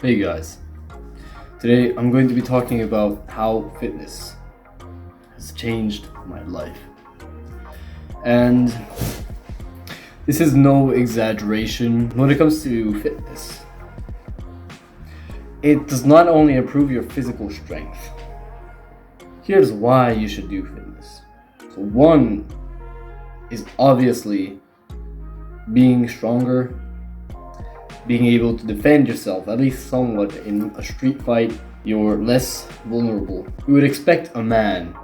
Hey guys, today I'm going to be talking about how fitness has changed my life. And this is no exaggeration when it comes to fitness. It does not only improve your physical strength. Here's why you should do fitness. So one is obviously being stronger, being able to defend yourself, at least somewhat, in a street fight. You're less vulnerable. You would expect a man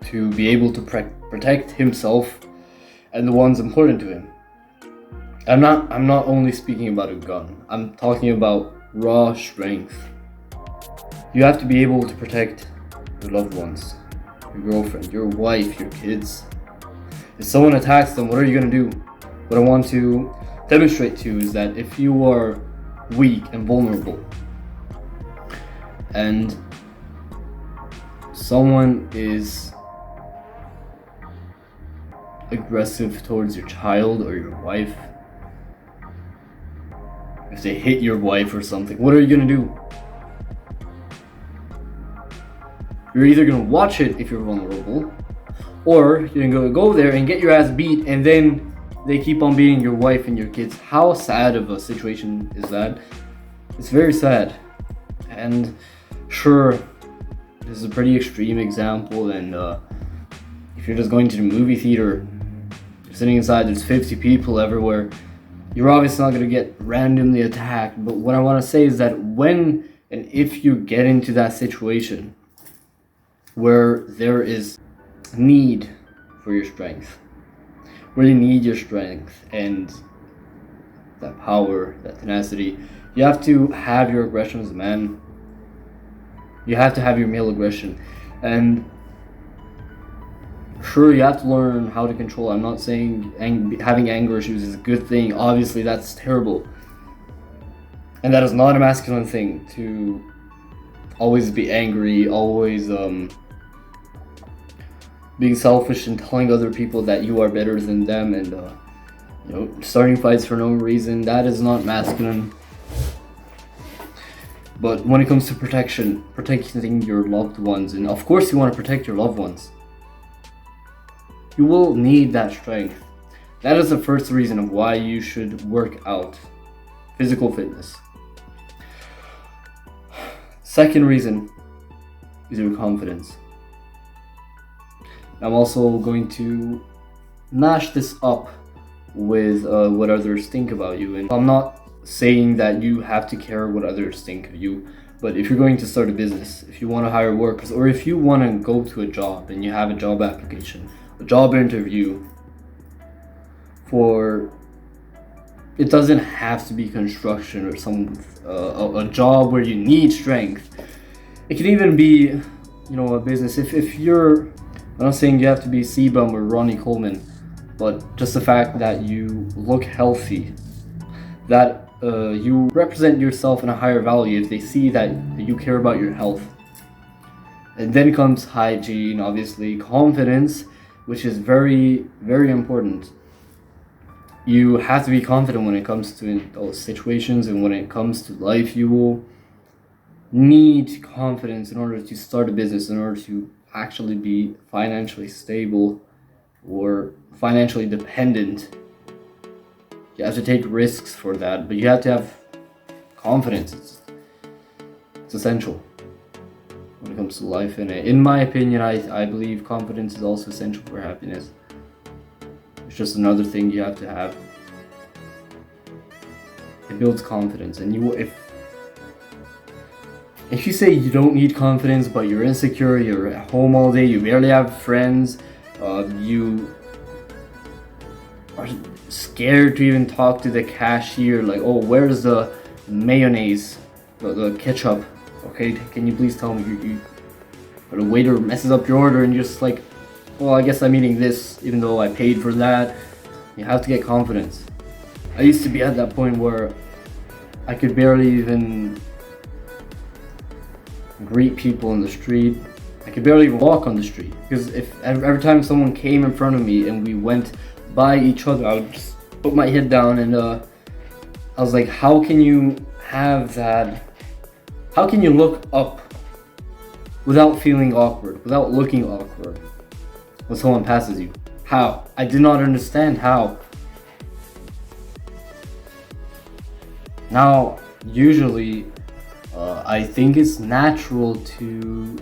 to be able to protect himself and the ones important to him. I'm not only speaking about a gun. I'm talking about raw strength. You have to be able to protect your loved ones, your girlfriend, your wife, your kids. If someone attacks them, what are you gonna do? What I want to demonstrate to you is that if you are weak and vulnerable and someone is aggressive towards your child or your wife, if they hit your wife or something, what are you gonna do? You're either gonna watch it if you're vulnerable, or you're gonna go there and get your ass beat, and then they keep on beating your wife and your kids. How sad of a situation is that? It's very sad. And sure, this is a pretty extreme example, and if you're just going to the movie theater, you're sitting inside, there's 50 people everywhere, you're obviously not going to get randomly attacked. But what I want to say is that when and if you get into that situation where there is need for your strength, really need your strength and that power, that tenacity, you have to have your aggression as a man. You have to have your male aggression. And sure, you have to learn how to control. I'm not saying having anger issues is a good thing. Obviously, that's terrible. And that is not a masculine thing, to always be angry, always being selfish and telling other people that you are better than them, and starting fights for no reason. That is not masculine. But when it comes to protecting your loved ones, and of course you want to protect your loved ones, you will need that strength. That is the first reason of why you should work out. Physical fitness. Second reason is your confidence. I'm also going to mash this up with what others think about you. And I'm not saying that you have to care what others think of you, but if you're going to start a business, if you want to hire workers, or if you want to go to a job and you have a job application, a job interview for, it doesn't have to be construction or a job where you need strength. It can even be, a business. If you're, I'm not saying you have to be Sebum or Ronnie Coleman, but just the fact that you look healthy, that you represent yourself in a higher value, if they see that you care about your health. And then comes hygiene, obviously, confidence, which is very, very important. You have to be confident when it comes to those situations, and when it comes to life. You will need confidence in order to start a business, in order to actually be financially stable or financially dependent. You have to take risks for that, but you have to have confidence. It's essential when it comes to life. And in my opinion, I believe confidence is also essential for happiness. It's just another thing you have to have. It builds confidence. And if you say you don't need confidence, but you're insecure, you're at home all day, you barely have friends, you are scared to even talk to the cashier, like, oh, where's the mayonnaise, the ketchup? Okay, can you please tell me? Or the waiter messes up your order and you're just like, well, I guess I'm eating this even though I paid for that. You have to get confidence. I used to be at that point where I could barely even greet people in the street. I could barely even walk on the street, because if every time someone came in front of me and we went by each other, I would just put my head down and I was like, how can you have that? How can you look up without feeling awkward, without looking awkward when someone passes you? How? I did not understand how. Now, usually, I think it's natural to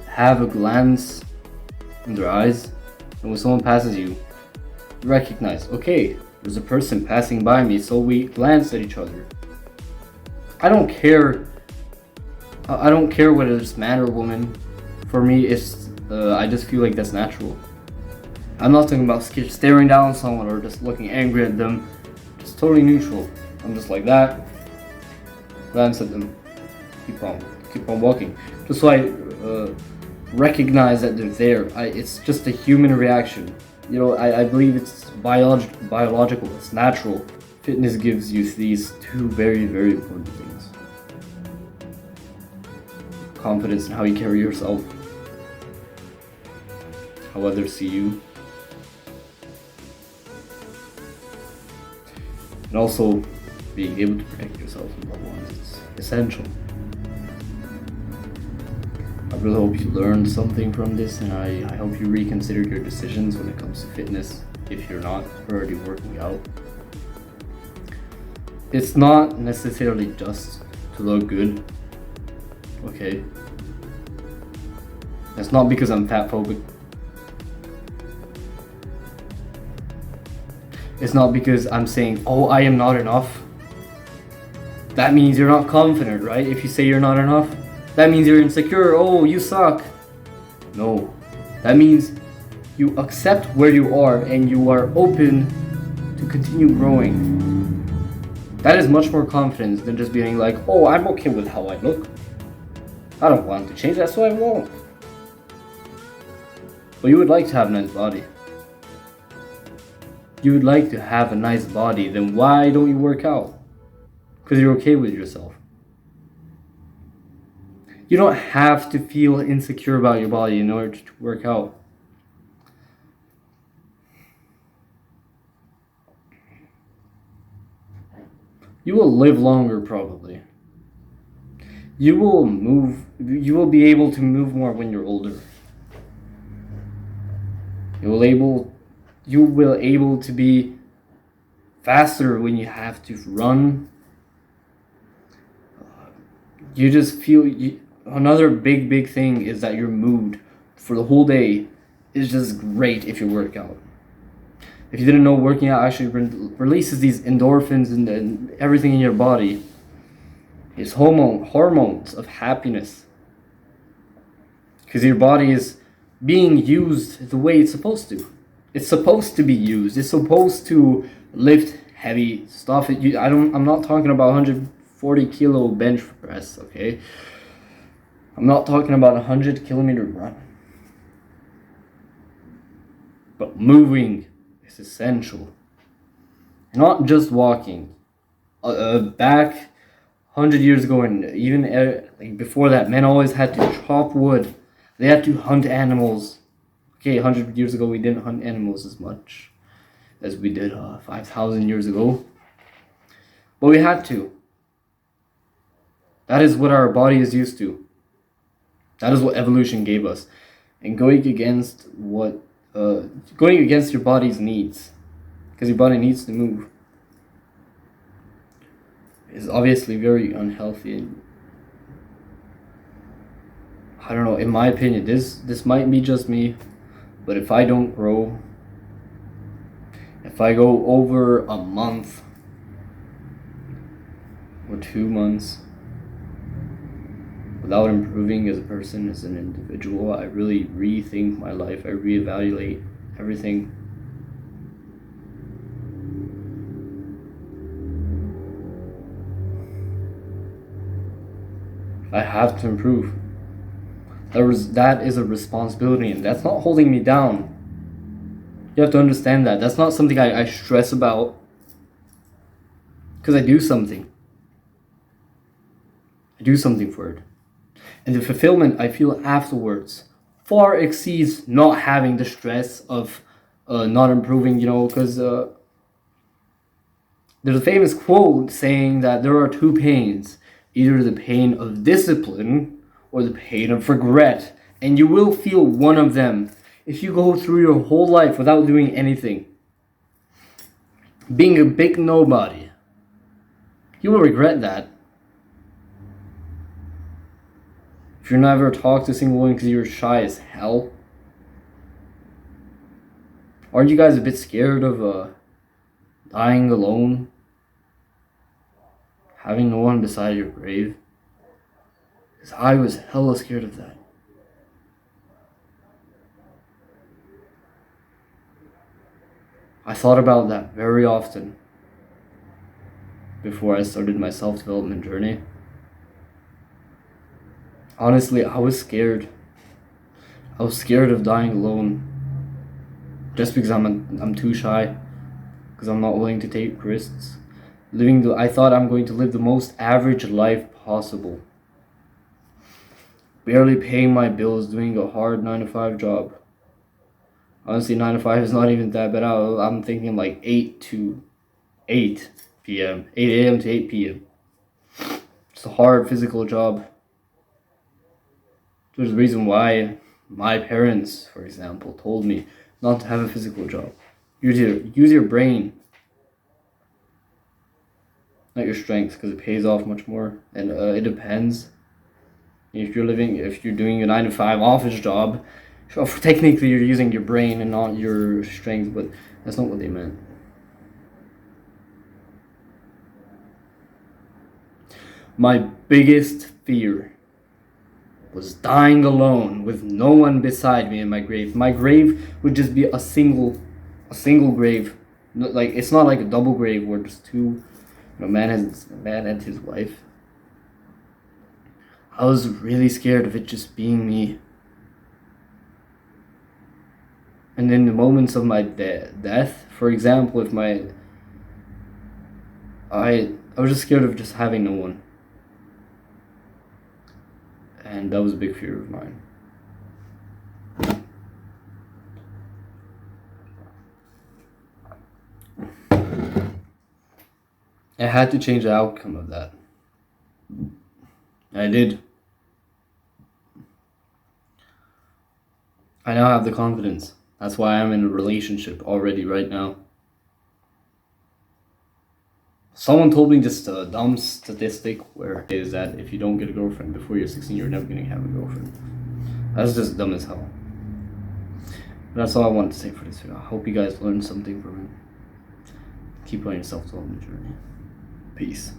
have a glance in their eyes, and when someone passes you, you recognize, okay, there's a person passing by me, so we glance at each other. I don't care whether it's man or woman. For me, it's I just feel like that's natural. I'm not talking about staring down someone or just looking angry at them. It's totally neutral. I'm just like that, glance at them, keep on walking, just so I recognize that they're there. It's just a human reaction. I believe it's biological, it's natural. Fitness gives you these two very, very important things. Confidence in how you carry yourself, how others see you, and also being able to protect yourself and loved ones. It's essential. I really hope you learned something from this, and I hope you reconsider your decisions when it comes to fitness if you're not already working out. It's not necessarily just to look good, okay? It's not because I'm fat phobic. It's not because I'm saying, oh, I am not enough. That means you're not confident, right? If you say you're not enough, that means you're insecure. Oh, you suck. No, that means you accept where you are and you are open to continue growing. That is much more confidence than just being like, oh, I'm okay with how I look. I don't want to change that, so I won't. But you would like to have a nice body. You would like to have a nice body, then why don't you work out? Because you're okay with yourself. You don't have to feel insecure about your body in order to work out. You will live longer, probably. You will be able to move more when you're older. You will able to be faster when you have to run. You just feel another big thing is that your mood for the whole day is just great if you work out. If you didn't know, working out actually releases these endorphins and everything in your body. It's hormones of happiness. Because your body is being used the way it's supposed to. It's supposed to be used. It's supposed to lift heavy stuff. I'm not talking about 140 kilo bench press, okay? I'm not talking about a 100-kilometer run. But moving is essential. Not just walking. Back 100 years ago, and even before that, men always had to chop wood. They had to hunt animals. Okay, 100 years ago, we didn't hunt animals as much as we did 5,000 years ago. But we had to. That is what our body is used to. That is what evolution gave us. And going against your body's needs, because your body needs to move, is obviously very unhealthy. And I don't know, in my opinion, this might be just me, but if I don't grow, if I go over a month or 2 months without improving as a person, as an individual, I really rethink my life. I reevaluate everything. I have to improve. That is a responsibility, and that's not holding me down. You have to understand that. That's not something I stress about, because I do something. I do something for it. And the fulfillment I feel afterwards far exceeds not having the stress of not improving, because There's a famous quote saying that there are two pains, either the pain of discipline or the pain of regret, and you will feel one of them if you go through your whole life without doing anything. Being a big nobody. You will regret that. If you're never talked to a single woman because you're shy as hell. Aren't you guys a bit scared of dying alone? Having no one beside your grave? Because I was hella scared of that. I thought about that very often before I started my self-development journey. Honestly, I was scared. I was scared of dying alone. Just because I'm too shy. Because I'm not willing to take risks. I thought I'm going to live the most average life possible. Barely paying my bills, doing a hard 9-to-5 job. Honestly, 9 to 5 is not even that bad. I'm thinking like 8 to 8 p.m. 8 a.m. to 8 p.m. It's a hard physical job. There's a reason why my parents, for example, told me not to have a physical job. Use your brain, not your strength, because it pays off much more. And it depends. If you're doing a 9-to-5 office job, so technically you're using your brain and not your strength, but that's not what they meant. My biggest fear was dying alone with no one beside me in my grave. My grave would just be a single grave. Like, it's not like a double grave where there's two, a man and his wife. I was really scared of it just being me. And in the moments of my death, for example, I was just scared of just having no one. And that was a big fear of mine. I had to change the outcome of that. I did. I now have the confidence. That's why I'm in a relationship already right now. Someone told me just a dumb statistic where it is that if you don't get a girlfriend before you're 16, you're never going to have a girlfriend. That's just dumb as hell. But that's all I wanted to say for this video. I hope you guys learned something from it. Keep on your self-development journey. Peace.